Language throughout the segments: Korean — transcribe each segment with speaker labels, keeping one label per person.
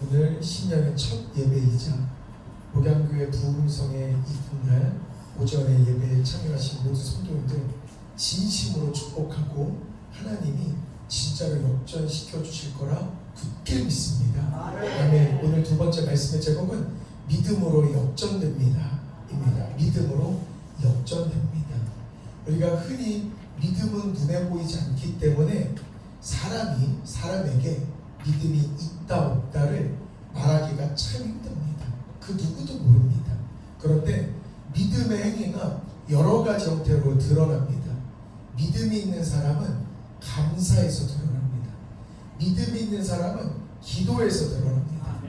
Speaker 1: 오늘 신년의 첫 예배이자 목양교회 부흥성의 이튿날 오전에 예배에 참여하신 모든 성도님들 진심으로 축복하고 하나님이 진짜로 역전시켜 주실 거라 굳게 믿습니다. 아멘. 오늘 두 번째 말씀의 제목은 믿음으로 역전됩니다 입니다. 믿음으로 역전됩니다. 우리가 흔히 믿음은 눈에 보이지 않기 때문에 사람에게 믿음이 있다 없다를 말하기가 참 힘듭니다. 그 누구도 모릅니다. 그런데 믿음의 행위가 여러 가지 형태로 드러납니다. 믿음이 있는 사람은 감사에서 드러납니다. 믿음이 있는 사람은 기도에서 드러납니다.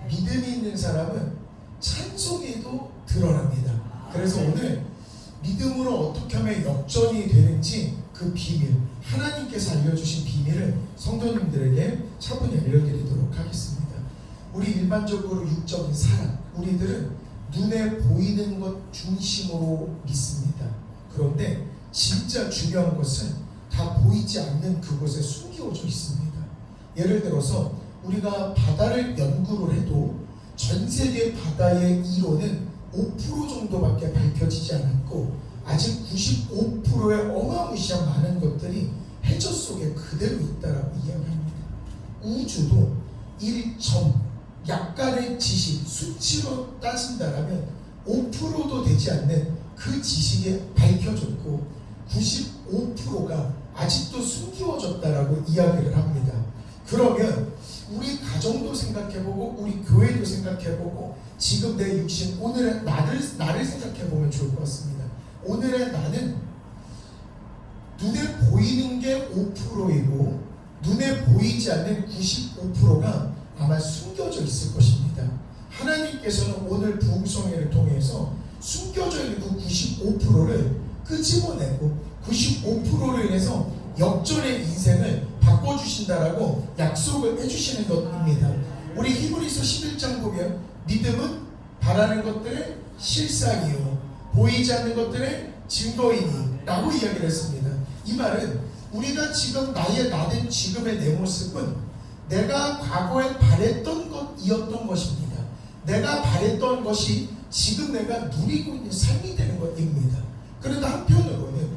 Speaker 1: 믿음이 있는 사람은 찬송에도 드러납니다. 그래서 오늘 믿음으로 어떻게 하면 역전이 되는지 그 비밀, 하나님께서 알려주신 비밀을 성도님들에게 차분히 알려드리도록 하겠습니다. 우리 일반적으로 육적인 사람, 우리들은 눈에 보이는 것 중심으로 믿습니다. 그런데 진짜 중요한 것은 다 보이지 않는 그곳에 숨겨져 있습니다. 예를 들어서 우리가 바다를 연구를 해도 전 세계 바다의 이론은 5% 정도밖에 밝혀지지 않았고 아직 95%의 어마무시한 많은 것들이 해저 속에 그대로 있다라고 이야기합니다. 우주도 1점 약간의 지식, 수치로 따진다라면 5%도 되지 않는 그 지식이 밝혀졌고 95%가 아직도 숨기워졌다라고 이야기를 합니다. 그러면 우리 가정도 생각해보고 우리 교회도 생각해보고 지금 내 육신 오늘의 나를 생각해보면 좋을 것 같습니다. 오늘의 나는 눈에 보이는 게 5%이고 눈에 보이지 않는 95%가 아마 숨겨져 있을 것입니다. 하나님께서는 오늘 부흥성회를 통해서 숨겨져 있는 그 95%를 끄집어내고 95%로 인해서 역전의 인생을 바꿔주신다라고 약속을 해주시는 것입니다. 우리 히브리서 11장 보면 믿음은 바라는 것들의 실상이요 보이지 않는 것들의 증거이니 라고 이야기를 했습니다. 이 말은 우리가 지금 나의 나된 지금의 내 모습은 내가 과거에 바랬던 것이었던 것입니다. 내가 바랬던 것이 지금 내가 누리고 있는 삶이 되는 것입니다. 그런데 한편으로는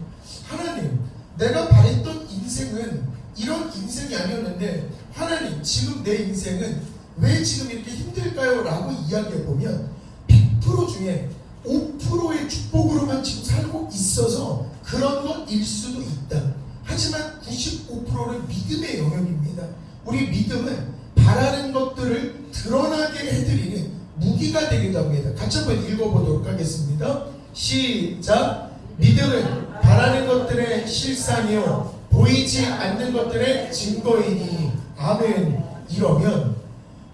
Speaker 1: 하나님, 내가 바랬던 인생은 이런 인생이 아니었는데 하나님, 지금 내 인생은 왜 지금 이렇게 힘들까요? 라고 이야기해보면 100% 중에 5%의 축복으로만 지금 살고 있어서 그런 것일 수도 있다. 하지만 95%는 믿음의 영역입니다. 우리 믿음은 바라는 것들을 드러나게 해드리는 무기가 되기도 합니다. 같이 한번 읽어보도록 하겠습니다. 시작. 믿음은 바라는 것들의 실상이요 보이지 않는 것들의 증거이니. 아멘. 이러면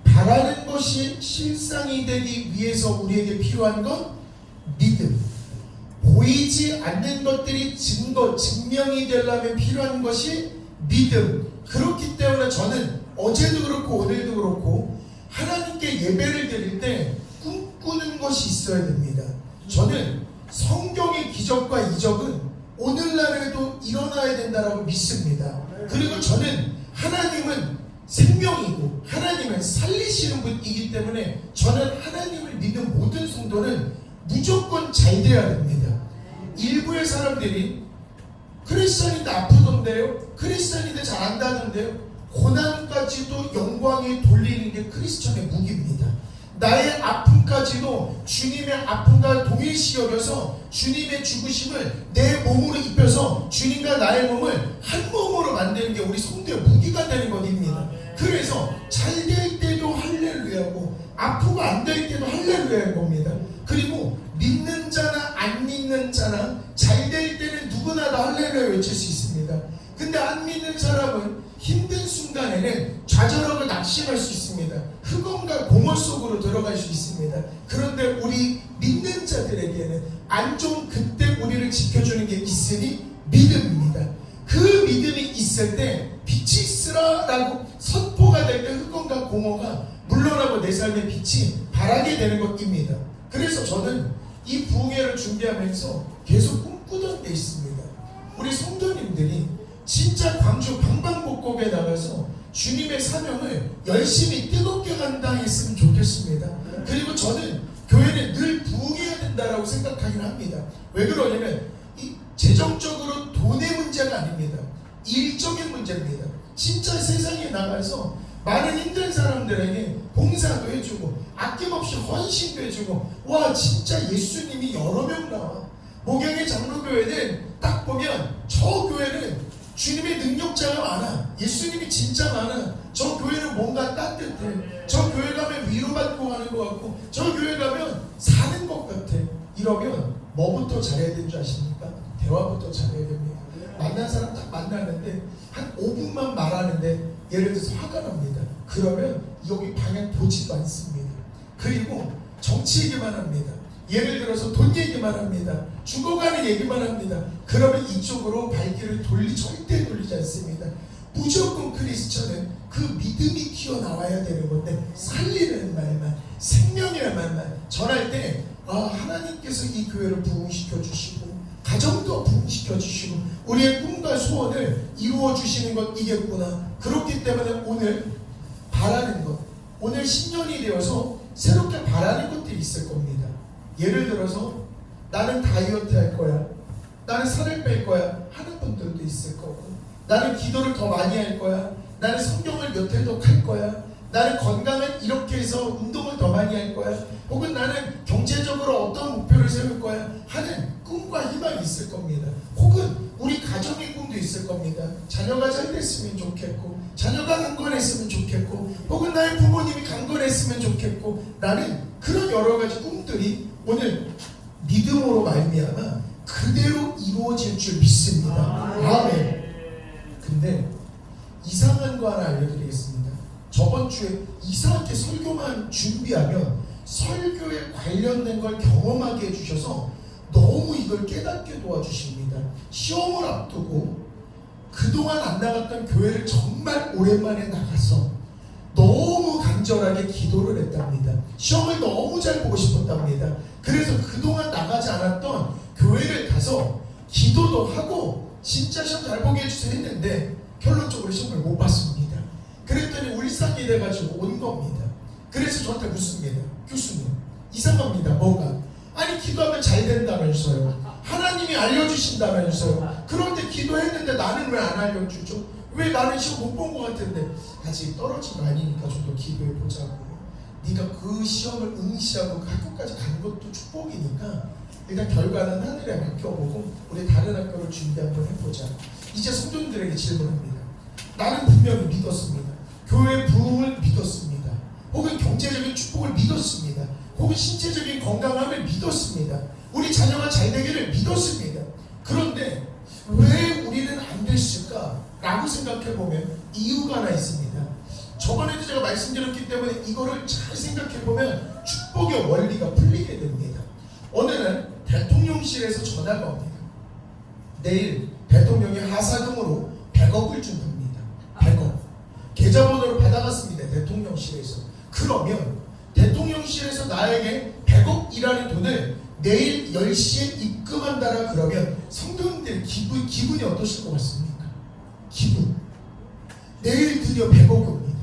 Speaker 1: 바라는 것이 실상이 되기 위해서 우리에게 필요한 건 믿음. 보이지 않는 것들이 증명이 되려면 필요한 것이 믿음. 그렇기 때문에 저는 어제도 그렇고 오늘도 그렇고 하나님께 예배를 드릴 때 꿈꾸는 것이 있어야 됩니다. 저는 성경의 기적과 이적은 오늘날에도 일어나야 된다고 믿습니다. 그리고 저는 하나님은 생명이고 하나님은 살리시는 분이기 때문에 저는 하나님을 믿는 모든 성도는 무조건 잘 돼야 됩니다. 일부의 사람들이 크리스찬인데 아프던데요, 크리스찬인데 잘한다는데요, 고난까지도 영광에 돌리는 게 크리스찬의 무기입니다. 나의 아픔까지도 주님의 아픔과 동일시 여겨서 주님의 죽으심을 내 몸으로 입혀서 주님과 나의 몸을 한 몸으로 만드는 게 우리 성도의 무기가 되는 것입니다. 그래서 잘 될 때도 할렐루야고 아프고 안 될 때도 할렐루야인 겁니다. 그리고 믿는 자나 안 믿는 자나 잘 될 때는 누구나 다 할렐루야 외칠 수 있습니다. 근데 안 믿는 사람은 힘든 순간에는 좌절하고 낙심할 수 있습니다. 흑암과 공허 속으로 들어갈 수 있습니다. 그런데 우리 믿는 자들에게는 안 좋은 그때 우리를 지켜주는 게 있으니 믿음입니다. 그 믿음이 있을 때 빛이 있으라라고 선포가 될 때 흑암과 공허가 물러나고 내 삶의 빛이 바라게 되는 것입니다. 그래서 저는 이 부흥회를 준비하면서 계속 꿈꾸던 게 있습니다. 우리 성도님들이 진짜 광주 방방곡곡에 나가서 주님의 사명을 열심히 뜨겁게 간다 마땅했으면 좋겠습니다. 그리고 저는 교회는 늘 부흥해야 된다라고 생각하긴 합니다. 왜 그러냐면 이 재정적으로 돈의 문제가 아닙니다. 일적인 문제입니다. 진짜 세상에 나가서 많은 힘든 사람들에게 봉사도 해주고 아낌없이 헌신도 해주고, 와 진짜 예수님이 여러 명 나와. 목양의 장로교회는 딱 보면 저 교회는 주님의 능력자가 많아. 예수님이 진짜 많아. 저 교회는 뭔가 따뜻해. 저 교회 가면 위로받고 가는 것 같고, 저 교회 가면 사는 것 같아. 이러면 뭐부터 잘해야 되는 줄 아십니까? 대화부터 잘해야 됩니다. 만난 사람 딱 만나는데 한 5분만 말하는데 예를 들어서 화가 납니다. 그러면 여기 방향 보지도 않습니다. 그리고 정치 얘기만 합니다. 예를 들어서 돈 얘기만 합니다. 죽어가는 얘기만 합니다. 그러면 이쪽으로 발길을 절대 돌리지 않습니다. 무조건 크리스천은 그 믿음이 튀어나와야 되는 건데, 살리는 말만, 생명이라는 말만 전할 때 하나님께서 이 교회를 부흥시켜 주시고 가정도 부흥시켜 주시고 우리의 꿈과 소원을 이루어 주시는 것 이겠구나. 그렇기 때문에 오늘 바라는 것, 오늘 신년이 되어서 새롭게 바라는 것들이 있을 겁니다. 예를 들어서 나는 다이어트 할 거야, 나는 살을 뺄 거야 하는 분들도 있을 거고, 나는 기도를 더 많이 할 거야, 나는 성경을 몇 회 더 할 거야, 나는 건강을 이렇게 해서 운동을 더 많이 할 거야, 혹은 나는 경제적으로 어떤 목표를 세울 거야 하는 꿈과 희망이 있을 겁니다. 혹은 우리 가정의 꿈도 있을 겁니다. 자녀가 잘 됐으면 좋겠고, 자녀가 강건했으면 좋겠고, 혹은 나의 부모님이 강건했으면 좋겠고, 나는 그런 여러 가지 꿈들이 오늘 믿음으로 말미암아 그대로 이루어질 줄 믿습니다. 아멘. 근데 이상한 거 하나 알려드리겠습니다. 저번 주에 이상하게 설교만 준비하면 설교에 관련된 걸 경험하게 해주셔서 너무 이걸 깨닫게 도와주십니다. 시험을 앞두고 그동안 안 나갔던 교회를 정말 오랜만에 나가서 너무 간절하게 기도를 했답니다. 시험을 너무 잘 보고 싶었답니다. 그래서 그동안 나가지 않았던 교회를 가서 기도도 하고 진짜 시험 잘 보게 해주세요 했는데 결론적으로 시험을 못 봤습니다. 그랬더니 울상이 돼가지고 온 겁니다. 그래서 저한테 묻습니다. 교수님, 이상합니다. 뭐가? 아니 기도하면 잘 된다면서요. 하나님이 알려주신다면서요. 그런데 기도했는데 나는 왜 안 알려주죠? 왜 나는 시험 못 본 것 같은데? 아직 떨어진 거 아니니까 좀 더 기도해보자고. 네가 그 시험을 응시하고 그 학교까지 간 것도 축복이니까 일단 결과는 하늘에 맡겨보고 우리 다른 학교를 준비 한번 해보자. 이제 성도님들에게 질문합니다. 나는 분명히 믿었습니다. 교회 부흥을 믿었습니다. 혹은 경제적인 축복을 믿었습니다. 혹은 신체적인 건강함을 믿었습니다. 우리 자녀가 잘 되기를 믿었습니다. 그런데 왜 우리는 안 됐을까? 라고 생각해보면 이유가 하나 있습니다. 저번에도 제가 말씀드렸기 때문에 이거를 잘 생각해보면 축복의 원리가 풀리게 됩니다. 어느 날 대통령실에서 전화가 옵니다. 내일 대통령이 하사금으로 100억을 준답니다. 100억. 계좌번호를 받아갔습니다. 대통령실에서. 그러면 대통령실에서 나에게 100억이라는 돈을 내일 10시에 입금한다라 그러면 성도님들 기분이 어떠실 것 같습니까? 기분. 내일 드디어 100억이 옵니다.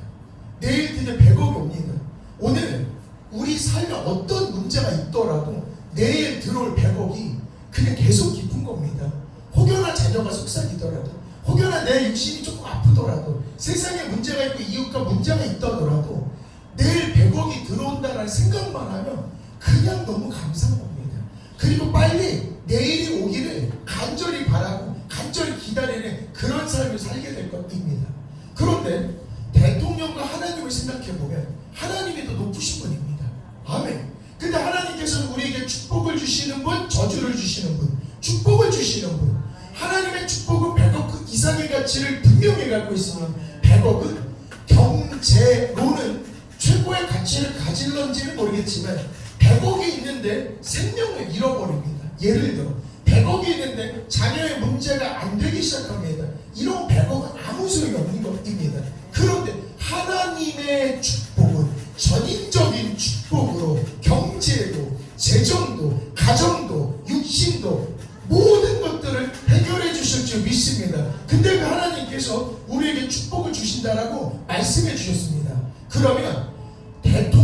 Speaker 1: 내일 드디어 100억이 옵니다. 오늘 우리 삶에 어떤 문제가 있더라도 내일 들어올 100억이 그냥 계속 깊은 겁니다. 혹여나 자녀가 속삭이더라도, 혹여나 내 육신이 조금 아프더라도, 세상에 문제가 있고 이웃과 문제가 있더라도 내일 100억이 들어온다는 생각만 하면 그냥 너무 감사한 겁니다. 그리고 빨리 내일이 오기를 간절히 바라고 간절히 기다리는 그런 삶을 살게 될 것입니다. 그런데 대통령과 하나님을 생각해보면 하나님이 더 높으신 분입니다. 아멘. 근데 하나님께서는 우리에게 축복을 주시는 분, 저주를 주시는 분, 축복을 주시는 분. 하나님의 축복은 100억 그 이상의 가치를 분명히 갖고 있으면 100억은 경제로는 최고의 가치를 가질런지는 모르겠지만 100억이 있는데 생명을 잃어버립니다. 예를 들어 100억이 있는데 자녀의 문제가 안 되기 시작합니다. 이런 100억은 아무 소용이 없는 것입니다. 그런데 하나님의 축복은 전인적인 축복으로 경제도, 재정도, 가정도, 육신도 모든 것들을 해결해 주실 줄 믿습니다. 근데 그 하나님께서 우리에게 축복을 주신다라고 말씀해 주셨습니다. 그러면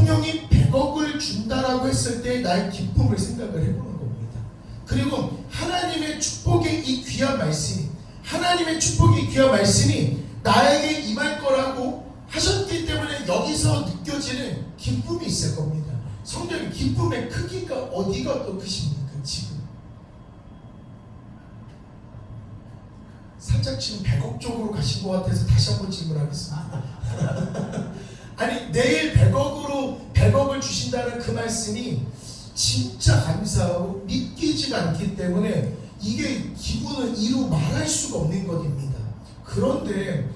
Speaker 1: 대통령이 100억을 준다라고 했을 때 나의 기쁨을 생각을 해보는 겁니다. 그리고 하나님의 축복의 이 귀한 말씀이, 하나님의 축복의 귀한 말씀이 나에게 임할 거라고 하셨기 때문에 여기서 느껴지는 기쁨이 있을 겁니다. 성도님, 기쁨의 크기가 어디가 또 크십니까? 지금 살짝 지금 100억 쪽으로 가신 것 같아서 다시 한번 질문하겠습니다. 아니, 내일 100억을 주신다는 그 말씀이 진짜 감사하고 믿기지가 않기 때문에 이게 기분은 이루 말할 수가 없는 것입니다. 그런데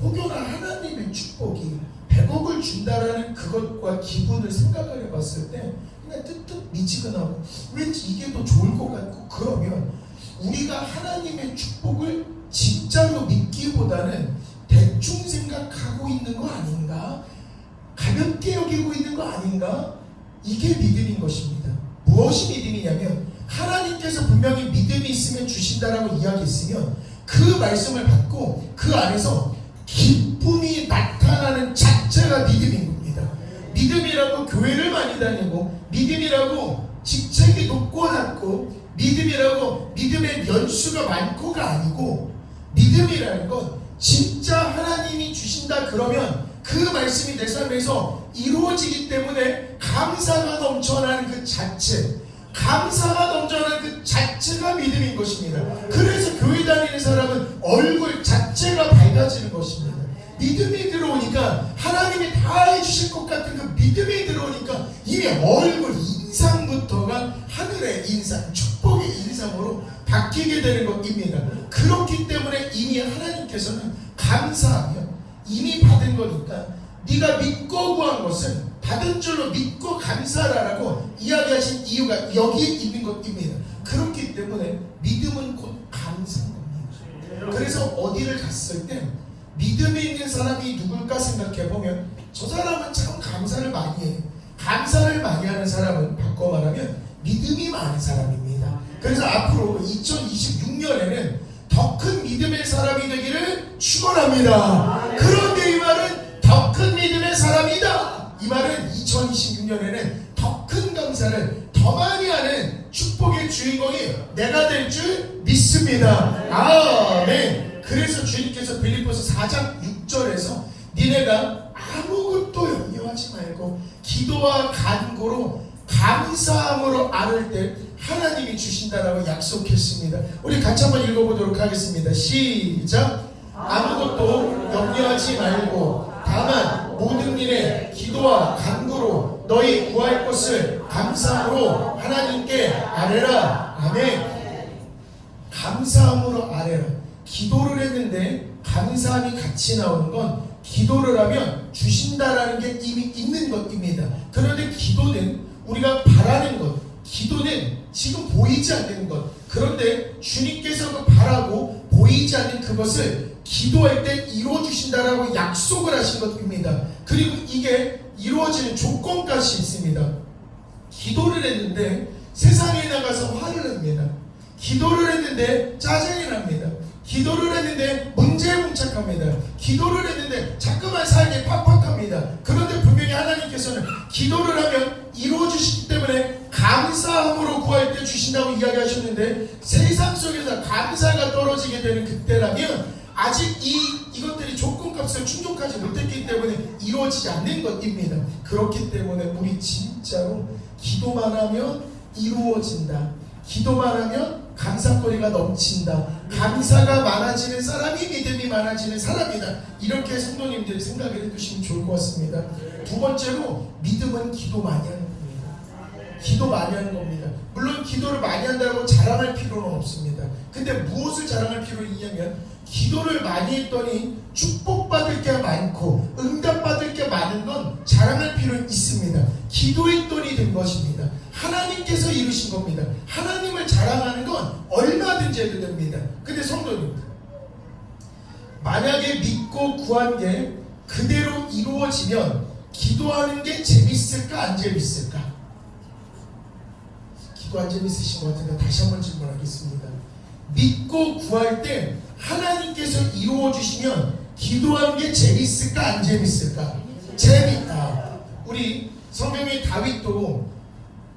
Speaker 1: 혹여나 하나님의 축복이 100억을 준다라는 그것과 기분을 생각을 해봤을 때 그냥 뜨뜻미지근하고 왠지 이게 더 좋을 것 같고, 그러면 우리가 하나님의 축복을 진짜로 믿기보다는 대충 생각하고 있는 거 아닌가? 가볍게 여기고 있는 거 아닌가? 이게 믿음인 것입니다. 무엇이 믿음이냐면 하나님께서 분명히 믿음이 있으면 주신다라고 이야기했으면 그 말씀을 받고 그 안에서 기쁨이 나타나는 자체가 믿음인 겁니다. 믿음이라고 교회를 많이 다니고, 믿음이라고 직책이 높고 낮고, 믿음이라고 믿음의 연수가 많고가 아니고, 믿음이라는 건 진짜 하나님이 주신다 그러면 그 말씀이 내 삶에서 이루어지기 때문에 감사가 넘쳐나는 그 자체, 감사가 넘쳐나는 그 자체가 믿음인 것입니다. 그래서 교회 다니는 사람은 얼굴 자체가 밝아지는 것입니다. 믿음이 들어오니까, 하나님이 다 해주실 것 같은 그 믿음이 들어오니까 이미 얼굴 인상부터가 하늘의 인상, 축복의 인상으로 바뀌게 되는 것입니다. 그렇기 때문에 이미 하나님께서는 감사하며 이미 받은 거니까 네가 믿고 구한 것은 받은 줄로 믿고 감사하라고 이야기하신 이유가 여기에 있는 것입니다. 그렇기 때문에 믿음은 곧 감사인 겁니다. 그래서 어디를 갔을 때 믿음이 있는 사람이 누굴까 생각해보면 저 사람은 참 감사를 많이 해요. 감사를 많이 하는 사람은 바꿔 말하면 믿음이 많은 사람입니다. 그래서 앞으로 2026년에는 더 큰 믿음의 사람이 되기를 축원합니다. 그런데 이 말은 더 큰 믿음의 사람이다, 이 말은 2026년에는 더 큰 감사를 더 많이 하는 축복의 주인공이 내가 될 줄 믿습니다. 아멘. 그래서 주님께서 빌립보서 4장 6절에서 니네가 아무것도 염려하지 말고 기도와 간구로 감사함으로 아를 때 하나님이 주신다라고 약속했습니다. 우리 같이 한번 읽어보도록 하겠습니다. 시작. 아무것도 염려하지 말고 다만 모든 일에 기도와 간구로 너희 구할 것을 감사함으로 하나님께 아뢰라. 아멘. 감사함으로 아뢰라. 기도를 했는데 감사함이 같이 나오는 건 기도를 하면 주신다라는 게 이미 있는 것입니다. 그런데 기도는 우리가 바라는 것, 기도는 지금 보이지 않는 것, 그런데 주님께서 그 바라고 보이지 않는 그것을 기도할 때 이루어주신다라고 약속을 하신 것입니다. 그리고 이게 이루어지는 조건까지 있습니다. 기도를 했는데 세상에 나가서 화를 냅니다. 기도를 했는데 짜증이 납니다. 기도를 했는데 문제에 봉착합니다. 기도를 했는데 자꾸만 삶이 팍팍합니다. 그런데 분명히 하나님께서는 기도를 하면 이루어주시기 때문에 감사함으로 구할 때 주신다고 이야기하셨는데, 세상 속에서 감사가 떨어지게 되는 그때라면 아직 이것들이 조건값을 충족하지 못했기 때문에 이루어지지 않는 것입니다. 그렇기 때문에 우리 진짜로 기도만 하면 이루어진다, 기도만 하면 감사거리가 넘친다, 감사가 많아지는 사람이 믿음이 많아지는 사람이다, 이렇게 성도님들이 생각을 해두시면 좋을 것 같습니다. 두 번째로, 믿음은 기도 많이 하는 겁니다. 기도 많이 하는 겁니다. 물론 기도를 많이 한다고 자랑할 필요는 없습니다. 근데 무엇을 자랑할 필요는 있냐면, 기도를 많이 했더니 축복받을 게 많고 응답받을 게 많은 건 자랑할 필요는 있습니다. 기도했더니 된 것입니다. 하나님께서 이루신 겁니다. 하나님을 자랑하는 건 얼마든지 해도 됩니다. 근데 성도님, 만약에 믿고 구한 게 그대로 이루어지면 기도하는 게 재밌을까 안 재밌을까? 기도 안 재밌으신 것 같은데 다시 한번 질문하겠습니다. 믿고 구할 때 하나님께서 이루어주시면 기도하는 게 재밌을까 안 재밌을까? 재밌다. 우리 성경의 다윗도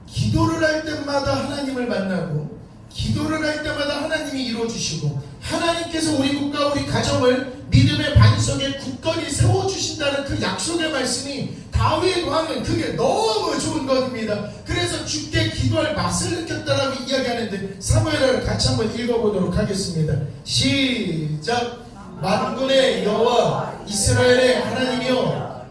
Speaker 1: 기도를 할 때마다 하나님을 만나고 기도를 할 때마다 하나님이 이루어주시고 하나님께서 우리 국가 우리 가정을 믿음의 반석에 굳건히 세워주신다는 그 약속의 말씀이 다윗 왕은 그게 너무 좋은 것입니다. 그래서 주께 기도할 맛을 느꼈다라고 이야기하는데 사무엘하를 같이 한번 읽어보도록 하겠습니다. 시작. 만군의 여호와 이스라엘의 하나님이여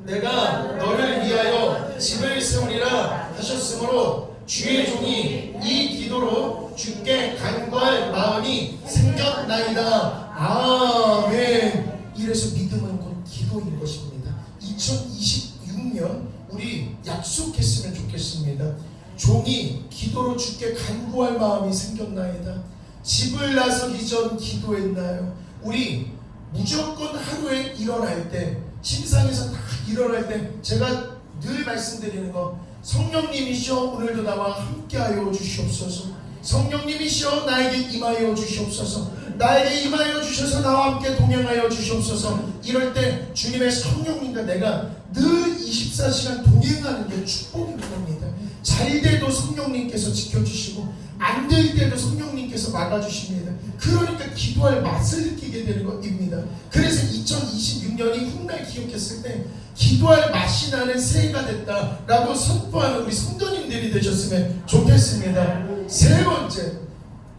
Speaker 1: 내가 너를 위하여 집을 세우리라 하셨으므로 주의 종이 이 기도로 주께 간구할 마음이 생겼나이다. 아멘. 이래서 믿음은 곧 기도인 것입니다. 2026년 우리 약속했으면 좋겠습니다. 종이 기도로 주께 간구할 마음이 생겼나이다. 집을 나서기 전 기도했나요? 우리 무조건 하루에 일어날 때 침상에서 다 일어날 때 제가 늘 말씀드리는 거 성령님이시여 오늘도 나와 함께하여 주시옵소서. 성령님이시여 나에게 임하여 주시옵소서. 나에게 임하여 주셔서 나와 함께 동행하여 주시옵소서. 이럴 때 주님의 성령님과 내가 늘 24시간 동행하는 게 축복인 겁니다. 잘 돼도 성령님께서 지켜주시고 안 될 때도 성령님께서 막아주십니다. 그러니까 기도할 맛을 느끼게 되는 것입니다. 그래서 2026년이 훗날 기억했을 때 기도할 맛이 나는 새해가 됐다라고 선포하는 우리 성도님들이 되셨으면 좋겠습니다. 세 번째,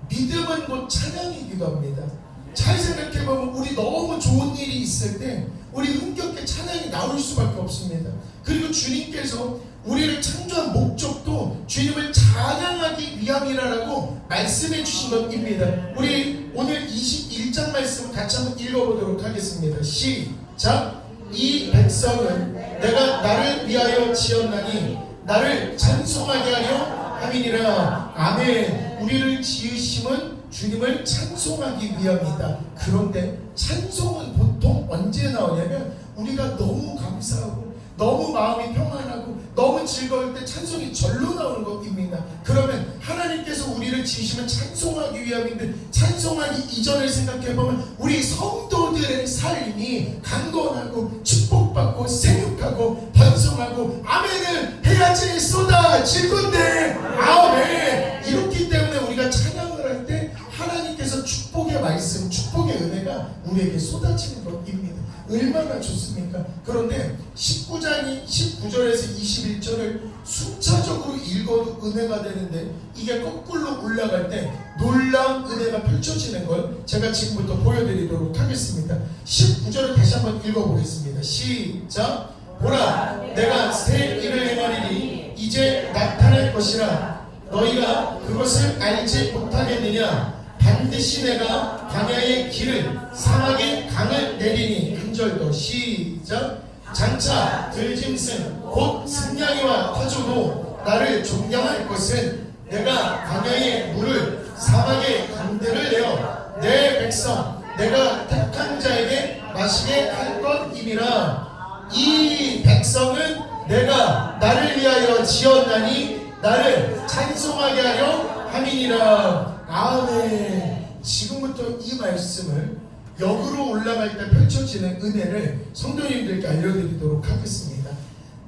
Speaker 1: 믿음은 곧 찬양이기도 합니다. 잘 생각해보면 우리 너무 좋은 일이 있을 때 우리 흥겹게 찬양이 나올 수밖에 없습니다. 그리고 주님께서 우리를 창조한 목적도 주님을 찬양하기 위함이라고 말씀해 주신 것입니다. 우리 오늘 21장 말씀을 같이 한번 읽어보도록 하겠습니다. 시작. 이 백성은 내가 나를 위하여 지었나니 나를 찬송하게 하려 함이니라. 아멘. 우리를 지으심은 주님을 찬송하기 위함이다. 그런데 찬송은 보통 언제 나오냐면 우리가 너무 감사하고 너무 마음이 평안하고 너무 즐거울 때 찬송이 절로 나오는 것입니다. 그러면 하나님께서 우리를 지으시면 찬송하기 위함인데 찬송하기 이전을 생각해보면 우리 성도들의 삶이 강건하고 축복받고 생육하고 번성하고 아멘을 해야지 쏟아질 건데 아멘. 이렇기 때문에 우리가 찬양을 할 때 하나님께서 축복의 말씀 축복의 은혜가 우리에게 쏟아지는 것입니다. 얼마나 좋습니까? 그런데 19절에서 21절을 순차적으로 읽어도 은혜가 되는데 이게 거꾸로 올라갈 때 놀라운 은혜가 펼쳐지는 걸 제가 지금부터 보여드리도록 하겠습니다. 19절을 다시 한번 읽어보겠습니다. 시작. 보라 내가 새 일을 행하리니 이제 나타날 것이라 너희가 그것을 알지 못하겠느냐. 반드시 내가 광야의 길을 사막의 강을 내리니. 한 절 더 시작. 장차 들짐승 곧 승냥이와 타조도 나를 존경할 것은 내가 광야의 물을 사막의 강들을 내어 내 백성 내가 택한 자에게 마시게 할 것임이라. 이 백성은 내가 나를 위하여 지었나니 나를 찬송하게 하려 함이니라. 아멘. 지금부터 이 말씀을 역으로 올라갈 때 펼쳐지는 은혜를 성도님들께 알려드리도록 하겠습니다.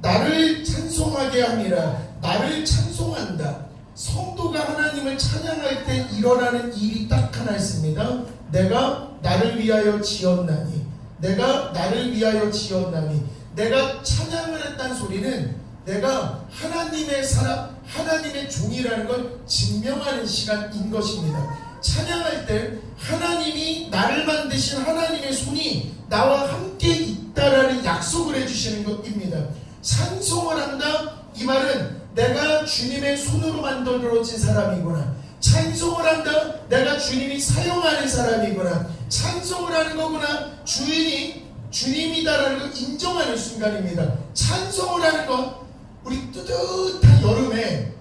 Speaker 1: 나를 찬송하게 함이라. 나를 찬송한다. 성도가 하나님을 찬양할 때 일어나는 일이 딱 하나 있습니다. 내가 나를 위하여 지었나니. 내가 나를 위하여 지었나니. 내가 찬양을 했다는 소리는 내가 하나님의 사람, 하나님의 종이라는 걸 증명하는 시간인 것입니다. 찬양할 때 하나님이 나를 만드신 하나님의 손이 나와 함께 있다라는 약속을 해주시는 것입니다. 찬송을 한다. 이 말은 내가 주님의 손으로 만들어진 사람이구나. 찬송을 한다. 내가 주님이 사용하는 사람이구나. 찬송을 하는 거구나. 주인이 주님이다라는 걸 인정하는 순간입니다. 찬송을 하는 것, 우리 뜨뜻한 여름에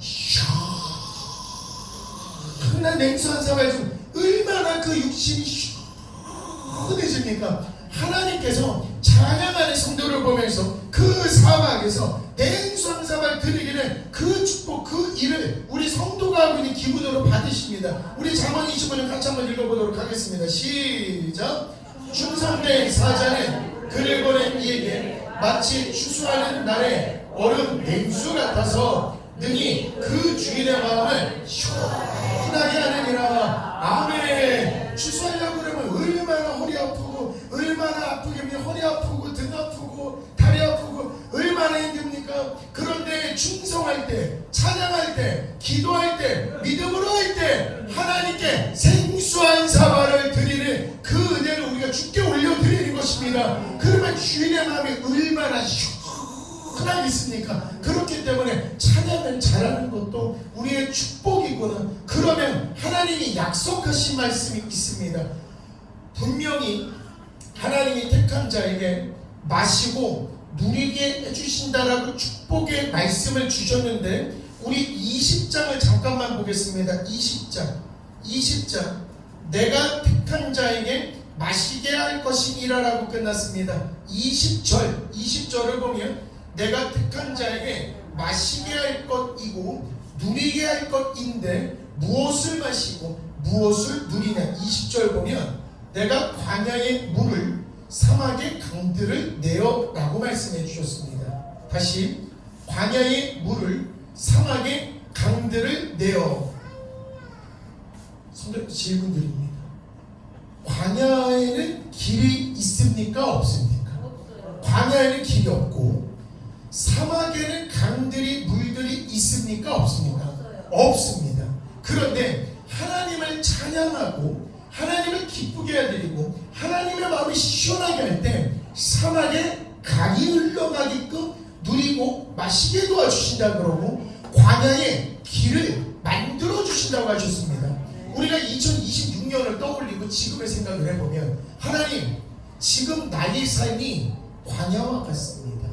Speaker 1: 시원한 냉수 한 사발 좀 얼마나 그 육신이 시원해집니까? 하나님께서 찬양하는 성도를 보면서 그 사막에서 냉수 한 사발 드리기는 그 축복 그 일을 우리 성도가 하고 있는 기분으로 받으십니다. 우리 잠언 25년 같이 한번 읽어보도록 하겠습니다. 시작. 충성된 사자는 그를 보낸 마치 추수하는 날에 얼음 냉수 같아서 능히 그 주인의 마음을 시원하게 하느니라. 아멘. 추수하려고 그러면 얼마나 허리 아프고 얼마나 아프겠니? 허리 아프고 등 아프고 다리 아프고 얼마나 힘듭니까? 그런데 충성할 때, 찬양할 때, 기도할 때, 믿음으로 할 때 하나님께 생수한 사과를 드리는 그 은혜를 우리가 주께 올려드리는 것입니다. 그러면 주인의 마음이 얼마나 시원하게 있습니까? 그렇기 때문에 찬양을 잘하는 것도 우리의 축복이구나. 그러면 하나님이 약속하신 말씀이 있습니다. 분명히 하나님이 택한 자에게 마시고 누리게 해주신다라고 축복의 말씀을 주셨는데, 우리 20장을 잠깐만 보겠습니다. 20장 내가 택한 자에게 마시게 할 것이니라 라고 끝났습니다. 20절을 보면 내가 택한 자에게 마시게 할 것이고 누리게 할 것인데 무엇을 마시고 무엇을 누리냐. 20절 보면 내가 광야의 물을 사막의 강들을 내어 라고 말씀해 주셨습니다. 다시 광야의 물을 사막의 강들을 내어. 질문 드립니다. 광야에는 길이 있습니까? 없습니까? 광야에는 길이 없고 사막에는 강들이 물들이 있습니까? 없습니까? 없습니다. 그런데 하나님을 찬양하고 하나님을 기쁘게 해드리고 하나님의 마음이 시원하게 할 때 사막에 강이 흘러가게끔 누리고 마시게 도와주신다 그러고 광야에 길을 만들어 주신다고 하셨습니다. 우리가 2026년을 떠올리고 지금의 생각을 해보면 하나님, 지금 나의 삶이 광야와 같습니다.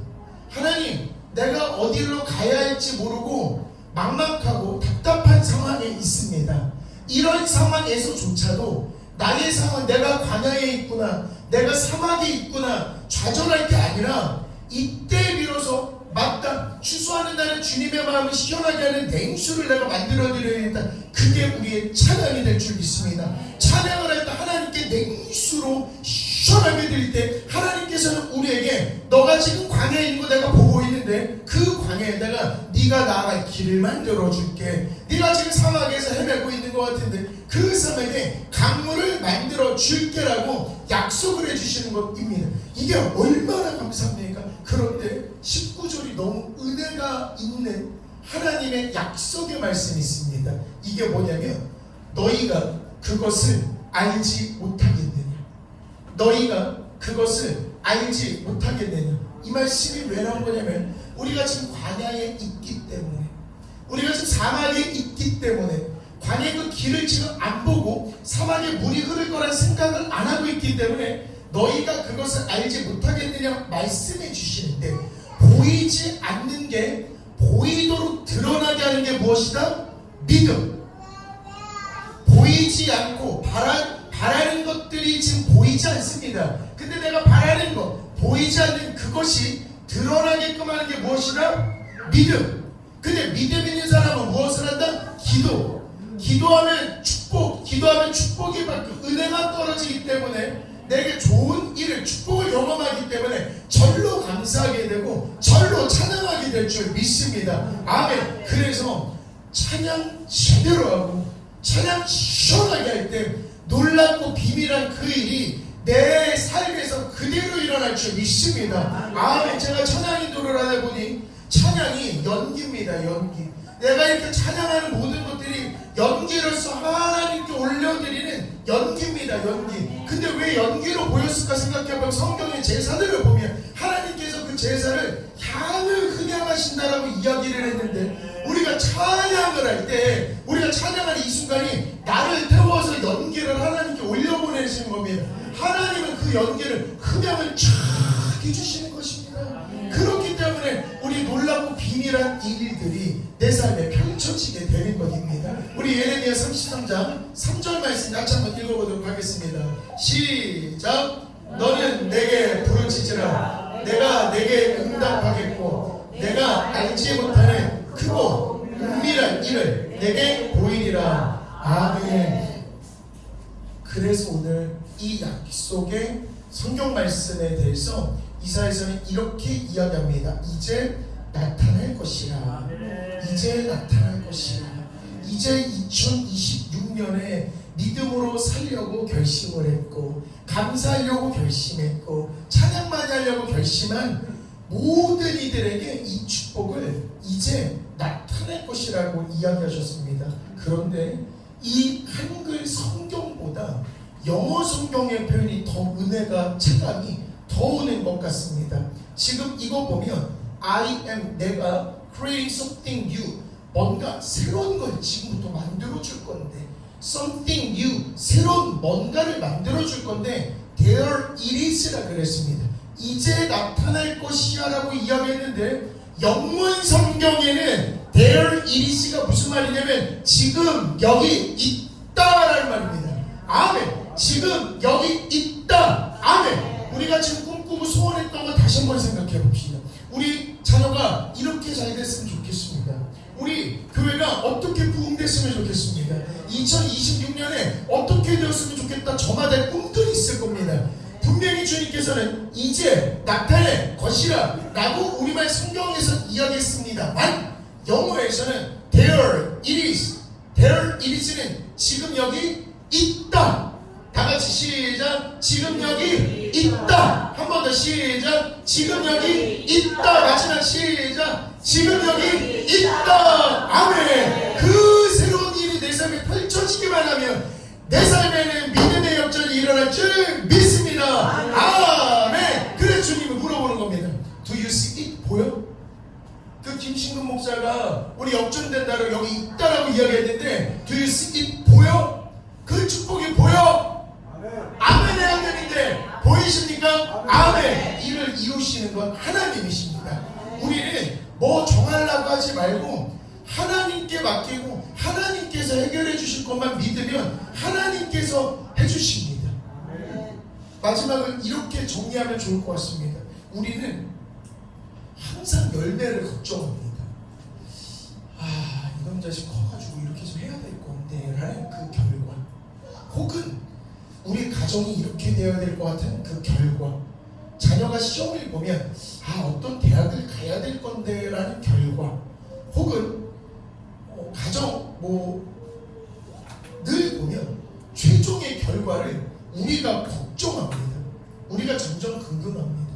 Speaker 1: 하나님, 내가 어디로 가야 할지 모르고 막막하고 답답한 상황에 있습니다. 이런 상황에서조차도 나의 상황, 내가 광야에 있구나, 내가 사막에 있구나 좌절할 게 아니라 이때 비로소 맞다, 추수하는 날은 주님의 마음을 시원하게 하는 냉수를 내가 만들어드려야겠다. 그게 우리의 찬양이 될 줄 믿습니다. 찬양을 할 때 하나님께 냉수로 시원하게 드릴 때 하나님께서는 우리에게 너가 지금 광야에 있는 거 내가 보고 있는데 그 광야에다가 네가 나아갈 길을 만들어줄게. 네가 지금 사막에서 헤매고 있는 것 같은데 그 사막에 강물을 만들어 줄게라고 약속을 해주시는 것입니다. 이게 얼마나 감사합니까? 그런데 19절이 너무 은혜가 있는 하나님의 약속의 말씀이 있습니다. 이게 뭐냐면 너희가 그것을 알지 못하겠느냐. 너희가 그것을 알지 못하겠느냐. 이 말씀이 왜 나온 거냐면 우리가 지금 광야에 있기 때문에, 우리가 지금 사막에 있기 때문에 광야의 그 길을 지금 안 보고 사막에 물이 흐를 거란 생각을 안 하고 있기 때문에 너희가 그것을 알지 못하겠느냐 말씀해 주시는데, 보이지 않는 게 보이도록 드러나게 하는 게 무엇이다? 믿음. 보이지 않고 바라는 것들이 지금 보이지 않습니다. 근데 내가 바라는 것, 보이지 않는 그것이 드러나게끔 하는 게 무엇이다? 믿음. 근데 믿음 있는 사람은 무엇을 한다? 기도하면 축복이 받고 은혜가 떨어지기 때문에 내게 좋은 일을, 축복을 경험하기 때문에 절로 감사하게 되고 절로 찬양하게 될 줄 믿습니다. 아멘. 그래서 찬양 제대로 하고 찬양 시원하게 할 때 놀랍고 비밀한 그 일이 내 삶에서 그대로 일어날 줄 믿습니다. 아멘. 제가 찬양 인도를 하다 보니 찬양이 연기입니다. 연기. 내가 이렇게 찬양하는 모든 것들이 연기로서 하나님께 올려드리는 연기입니다. 연기. 근데 왜 연기로 보였을까 생각해보면 성경의 제사들을 보면 하나님께서 그 제사를 향을 흥양하신다라고 이야기를 했는데, 우리가 찬양을 할 때, 우리가 찬양하는 이 순간이 나를 태워서 연기를 하나님께 올려보내시는 겁니다. 하나님은 그 연기를 흥양을 쫙 해주시는 것입니다. 그렇기 때문에 우리 놀랍고 비밀한 일들이 내 삶에 펼쳐지게 되는 것입니다. 우리 예레미야 33장 3절 말씀 같이 한번 읽어보도록 하겠습니다. 시작. 너는 내게 부르짖으라. 내가 내게 응답하겠고 내가 알지 못하는 크고 은밀한 일을 내게 보이리라. 아멘. 그래서 오늘 이 약속의 성경 말씀에 대해서 이사야서는 이렇게 이야기합니다. 이제 나타날 것이라. 이제 나타날 것이라. 이제 2026년에 믿음으로 살려고 결심을 했고, 감사하려고 결심했고, 찬양 많이 하려고 결심한 모든 이들에게 이 축복을 이제 나타낼 것이라고 이야기하셨습니다. 그런데 이 한글 성경보다 영어 성경의 표현이 더 은혜가 체감이 더 오는 것 같습니다. 지금 이거 보면 I am, 내가 creating something new, 뭔가 새로운 걸 지금부터 만들어 줄 건데, something new, 새로운 뭔가를 만들어 줄 건데 there it is라 그랬습니다. 이제 나타날 것이야 라고 이야기했는데, 영문 성경에는 there it is가 무슨 말이냐면 지금 여기 있다라는 말입니다. 아멘. 지금 여기 있다. 아멘. 우리가 지금 꿈꾸고 소원했던 거 다시 한번 생각해 봅시다. 우리 자녀가 이렇게 잘 됐으면 좋겠습니다. 우리 교회가 어떻게 부흥됐으면 좋겠습니다. 2026년에 어떻게 되었으면 좋겠다. 저마다 꿈들이 있을 겁니다. 분명히 주님께서는 이제 나타낼 것이라 라고 우리말 성경에서 이야기했습니다만, 영어에서는 there it is, there it is는 지금 여기 있다. 다 같이 시작. 지금 여기 있다. 한 번 더 시작. 지금 여기 있다. 마지막 시작. 지금 여기 있다. 아멘. 그 새로운 일이 내 삶에 펼쳐지기만 하면 내 삶에는 믿음의 역전이 일어날 줄 믿습니다. 아멘. 그래 주님은 물어보는 겁니다. Do you see it? 보여? 그 김신근 목사가 우리 역전된다고 여기 있다라고 이야기했는데 Do you see it? 보여? 그 축복이 보여? 아멘 해야 되는데 보이십니까? 아멘. 이를 이루시는 건 하나님이십니다. 우리는 뭐 정하려고 하지 말고 하나님께 맡기고 하나님께서 해결해 주실 것만 믿으면 하나님께서 해주십니다. 마지막을 이렇게 정리하면 좋을 것 같습니다. 우리는 항상 열매를 걱정합니다. 아, 이놈 자식 커가지고 이렇게 좀 해야 될 건데 라는 그 결과, 혹은 우리 가정이 이렇게 되어야 될 것 같은 그 결과, 자녀가 시험을 보면 아, 어떤 대학을 가야 될 건데 라는 결과, 혹은 가정 늘 보면 최종의 결과를 우리가 걱정합니다. 우리가 점점 긍긍합니다.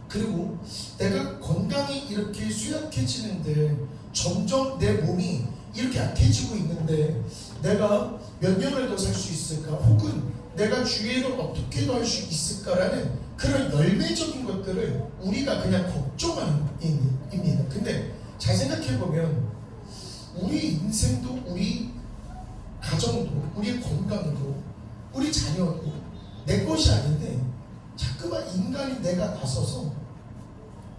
Speaker 1: 그리고 내가 건강이 이렇게 쇠약해지는데, 점점 내 몸이 이렇게 약해지고 있는데 내가 몇 년을 더 살 수 있을까, 혹은 내가 주의를 어떻게 더 할 수 있을까라는 그런 열매적인 것들을 우리가 그냥 걱정하는 입니다. 근데 잘 생각해보면 우리 인생도, 우리 가정도, 우리 건강도, 우리 자녀도 내 것이 아닌데 자꾸만 인간이 내가 나서서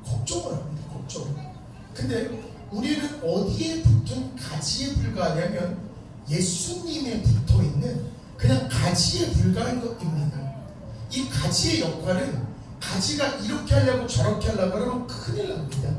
Speaker 1: 걱정을 합니다. 걱정을. 근데 우리는 어디에 붙은 가지에 불과하냐면 예수님에 붙어있는 그냥 가지에 불과한 것입니다. 이 가지의 역할은, 가지가 이렇게 하려고 저렇게 하려고 하면 큰일 납니다.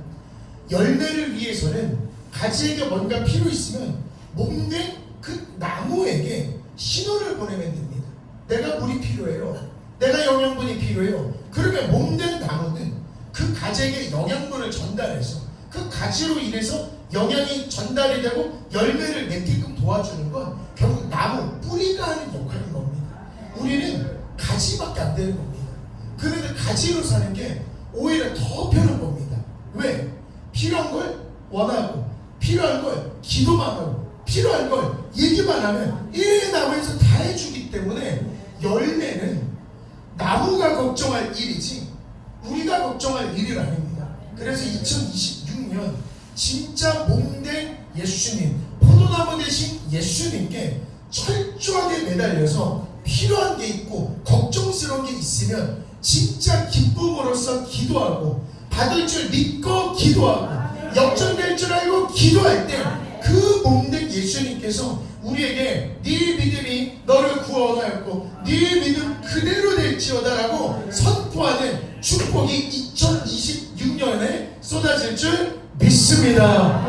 Speaker 1: 열매를 위해서는 가지에게 뭔가 필요 있으면 몸된 그 나무에게 신호를 보내면 됩니다. 내가 물이 필요해요. 내가 영양분이 필요해요. 그러면 몸된 나무는 그 가지에게 영양분을 전달해서 그 가지로 인해서 영양이 전달이 되고 열매를 맺게끔 도와주는 건 결국 나무, 뿌리가 하는 역할인 겁니다. 우리는 가지밖에 안 되는 겁니다. 그런데 가지로 사는 게 오히려 더 편한 겁니다. 왜? 필요한 걸 원하고, 필요한 걸 기도만 하고, 필요한 걸 얘기만 하면 이 나무에서 다 해주기 때문에 열매는 나무가 걱정할 일이지 우리가 걱정할 일이 아닙니다. 그래서 2026년 진짜 몸된 예수님, 포도나무 대신 예수님께 철저하게 매달려서 필요한 게 있고 걱정스러운 게 있으면 진짜 기쁨으로써 기도하고, 받을 줄 믿고 기도하고, 역전될 줄 알고 기도할 때 그 몸된 예수님께서 우리에게 네 믿음이 너를 구원하였고 네 믿음 그대로 될지어다라고 선포하는 축복이 2026년에 쏟아질 줄 믿습니다.